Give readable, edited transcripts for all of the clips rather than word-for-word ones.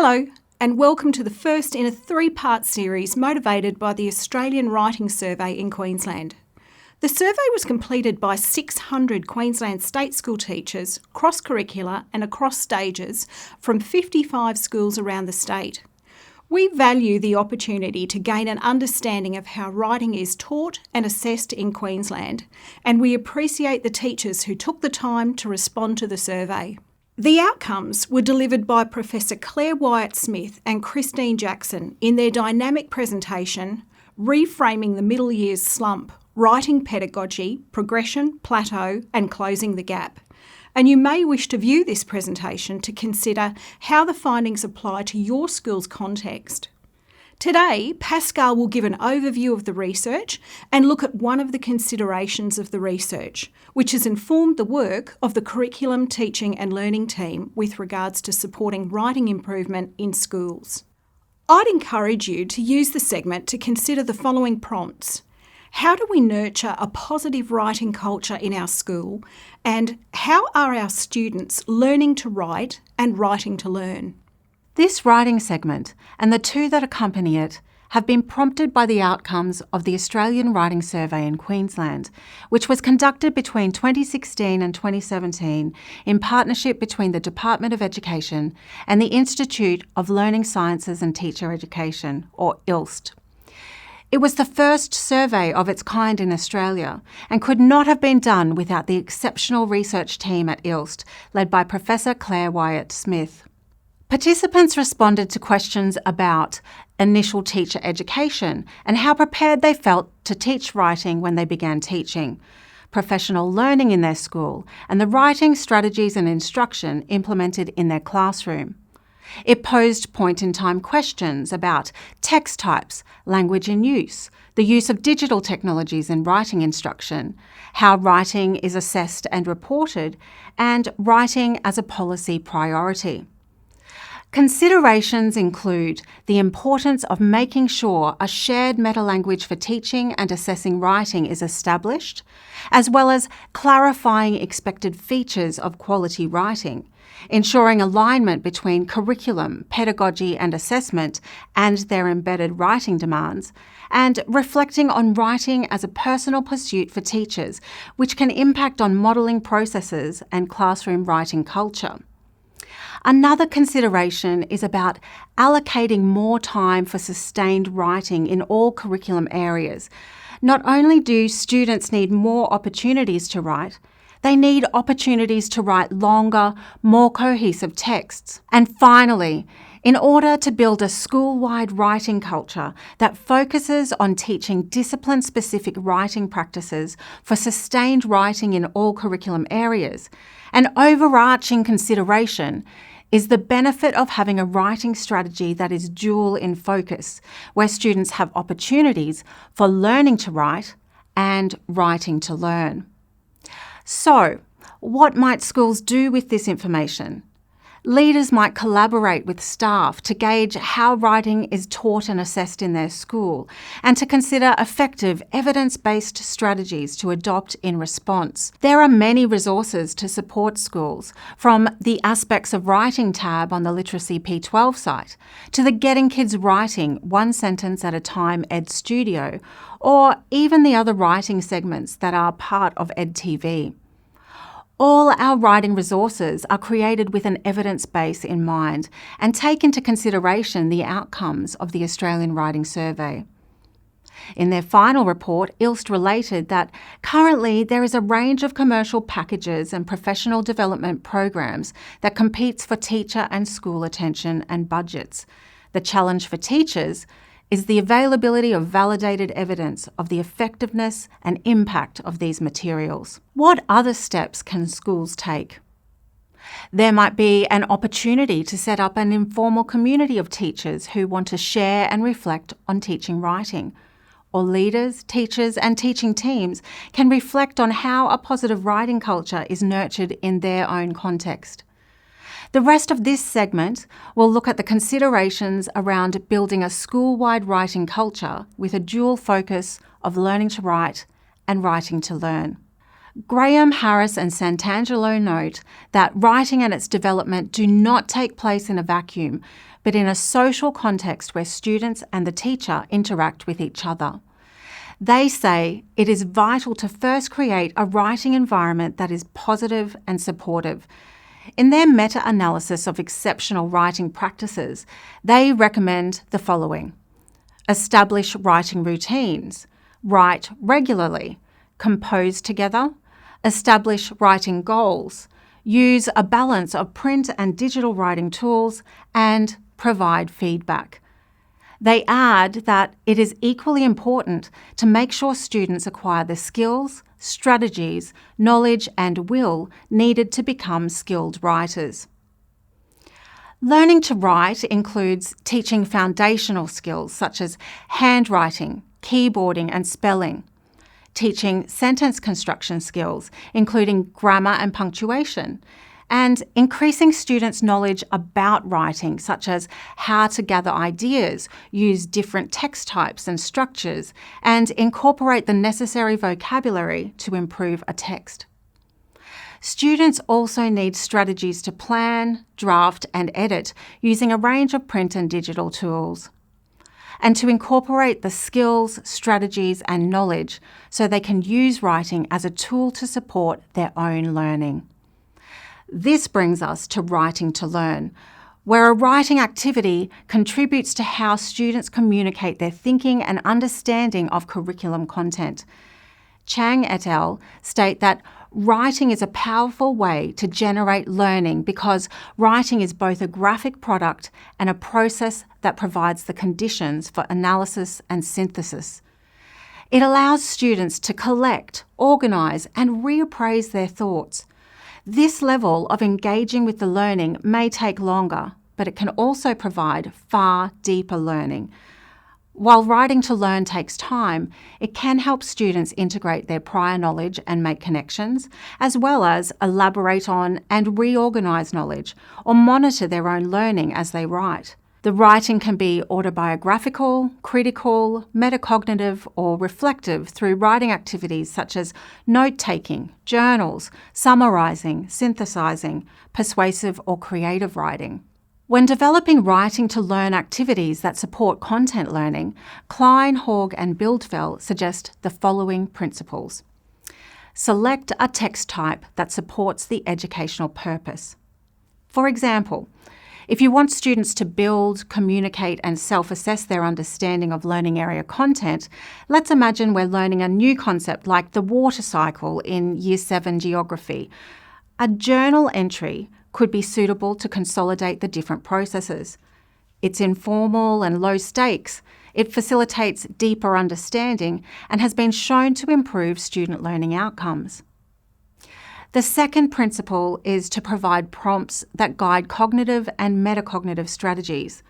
Hello, and welcome to the first in a three-part series motivated by the Australian Writing Survey in Queensland. The survey was completed by 600 Queensland state school teachers, cross-curricular and across stages from 55 schools around the state. We value the opportunity to gain an understanding of how writing is taught and assessed in Queensland, and we appreciate the teachers who took the time to respond to the survey. The outcomes were delivered by Professor Claire Wyatt-Smith and Christine Jackson in their dynamic presentation, Reframing the Middle Years Slump, Writing Pedagogy, Progression, Plateau and Closing the Gap. And you may wish to view this presentation to consider how the findings apply to your school's context. Today, Pascal will give an overview of the research and look at one of the considerations of the research, which has informed the work of the Curriculum, Teaching and Learning team with regards to supporting writing improvement in schools. I'd encourage you to use the segment to consider the following prompts. How do we nurture a positive writing culture in our school? And how are our students learning to write and writing to learn? This writing segment and the two that accompany it have been prompted by the outcomes of the Australian Writing Survey in Queensland, which was conducted between 2016 and 2017 in partnership between the Department of Education and the Institute of Learning Sciences and Teacher Education, or ILST. It was the first survey of its kind in Australia and could not have been done without the exceptional research team at ILST, led by Professor Claire Wyatt-Smith. Participants responded to questions about initial teacher education and how prepared they felt to teach writing when they began teaching, professional learning in their school, and the writing strategies and instruction implemented in their classroom. It posed point-in-time questions about text types, language in use, the use of digital technologies in writing instruction, how writing is assessed and reported, and writing as a policy priority. Considerations include the importance of making sure a shared meta-language for teaching and assessing writing is established, as well as clarifying expected features of quality writing, ensuring alignment between curriculum, pedagogy and assessment and their embedded writing demands, and reflecting on writing as a personal pursuit for teachers, which can impact on modelling processes and classroom writing culture. Another consideration is about allocating more time for sustained writing in all curriculum areas. Not only do students need more opportunities to write, they need opportunities to write longer, more cohesive texts. And finally, in order to build a school-wide writing culture that focuses on teaching discipline-specific writing practices for sustained writing in all curriculum areas, an overarching consideration is the benefit of having a writing strategy that is dual in focus, where students have opportunities for learning to write and writing to learn. So, what might schools do with this information? Leaders might collaborate with staff to gauge how writing is taught and assessed in their school and to consider effective evidence-based strategies to adopt in response. There are many resources to support schools, from the Aspects of Writing tab on the Literacy P12 site to the Getting Kids Writing One Sentence at a Time Ed Studio, or even the other writing segments that are part of EdTV. All our writing resources are created with an evidence base in mind and take into consideration the outcomes of the Australian Writing Survey. In their final report, ILST related that currently there is a range of commercial packages and professional development programs that competes for teacher and school attention and budgets. The challenge for teachers is the availability of validated evidence of the effectiveness and impact of these materials. What other steps can schools take? There might be an opportunity to set up an informal community of teachers who want to share and reflect on teaching writing. Or leaders, teachers and teaching teams can reflect on how a positive writing culture is nurtured in their own context. The rest of this segment will look at the considerations around building a school-wide writing culture with a dual focus of learning to write and writing to learn. Graham, Harris and Santangelo note that writing and its development do not take place in a vacuum, but in a social context where students and the teacher interact with each other. They say it is vital to first create a writing environment that is positive and supportive. In their meta-analysis of exceptional writing practices, they recommend the following: establish writing routines, write regularly, compose together, establish writing goals, use a balance of print and digital writing tools, and provide feedback. They add that it is equally important to make sure students acquire the skills, strategies, knowledge and will needed to become skilled writers. Learning to write includes teaching foundational skills such as handwriting, keyboarding and spelling, teaching sentence construction skills, including grammar and punctuation, and increasing students' knowledge about writing, such as how to gather ideas, use different text types and structures, and incorporate the necessary vocabulary to improve a text. Students also need strategies to plan, draft, and edit using a range of print and digital tools, and to incorporate the skills, strategies, and knowledge so they can use writing as a tool to support their own learning. This brings us to writing to learn, where a writing activity contributes to how students communicate their thinking and understanding of curriculum content. Chang et al. State that writing is a powerful way to generate learning because writing is both a graphic product and a process that provides the conditions for analysis and synthesis. It allows students to collect, organise and reappraise their thoughts. This level of engaging with the learning may take longer, but it can also provide far deeper learning. While writing to learn takes time, it can help students integrate their prior knowledge and make connections, as well as elaborate on and reorganise knowledge or monitor their own learning as they write. The writing can be autobiographical, critical, metacognitive, or reflective through writing activities such as note-taking, journals, summarising, synthesising, persuasive or creative writing. When developing writing to learn activities that support content learning, Klein, Haug and Bildfeld suggest the following principles. Select a text type that supports the educational purpose. For example, if you want students to build, communicate and self-assess their understanding of learning area content, let's imagine we're learning a new concept like the water cycle in Year 7 geography. A journal entry could be suitable to consolidate the different processes. It's informal and low stakes. It facilitates deeper understanding and has been shown to improve student learning outcomes. The second principle is to provide prompts that guide cognitive and metacognitive strategies.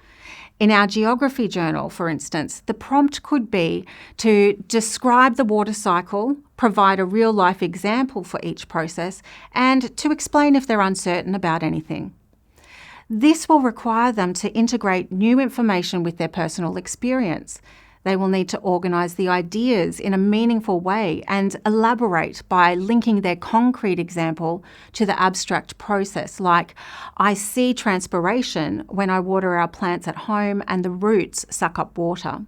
In our geography journal, for instance, the prompt could be to describe the water cycle, provide a real-life example for each process, and to explain if they're uncertain about anything. This will require them to integrate new information with their personal experience. They will need to organise the ideas in a meaningful way and elaborate by linking their concrete example to the abstract process, like, I see transpiration when I water our plants at home and the roots suck up water.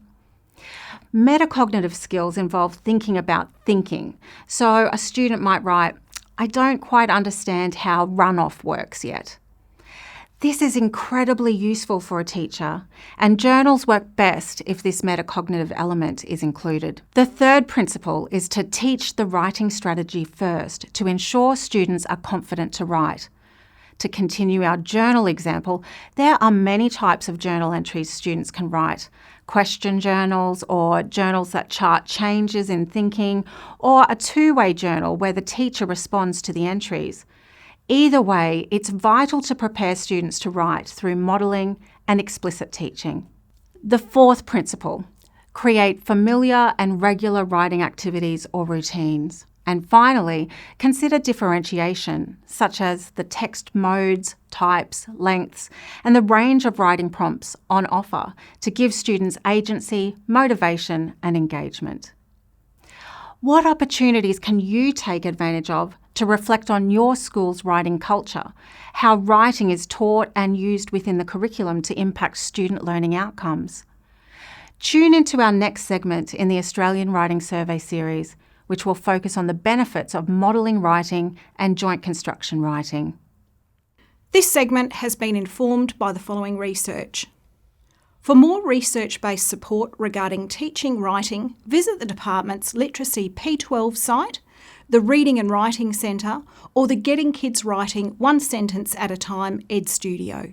Metacognitive skills involve thinking about thinking. So a student might write, I don't quite understand how runoff works yet. This is incredibly useful for a teacher, and journals work best if this metacognitive element is included. The third principle is to teach the writing strategy first to ensure students are confident to write. To continue our journal example, there are many types of journal entries students can write. Question journals or journals that chart changes in thinking, or a two-way journal where the teacher responds to the entries. Either way, it's vital to prepare students to write through modelling and explicit teaching. The fourth principle, create familiar and regular writing activities or routines. And finally, consider differentiation, such as the text modes, types, lengths, and the range of writing prompts on offer to give students agency, motivation, and engagement. What opportunities can you take advantage of to reflect on your school's writing culture, how writing is taught and used within the curriculum to impact student learning outcomes? Tune into our next segment in the Australian Writing Survey series, which will focus on the benefits of modelling writing and joint construction writing. This segment has been informed by the following research. For more research-based support regarding teaching writing, visit the department's Literacy P12 site, the Reading and Writing Centre, or the Getting Kids Writing One Sentence at a Time Ed Studio.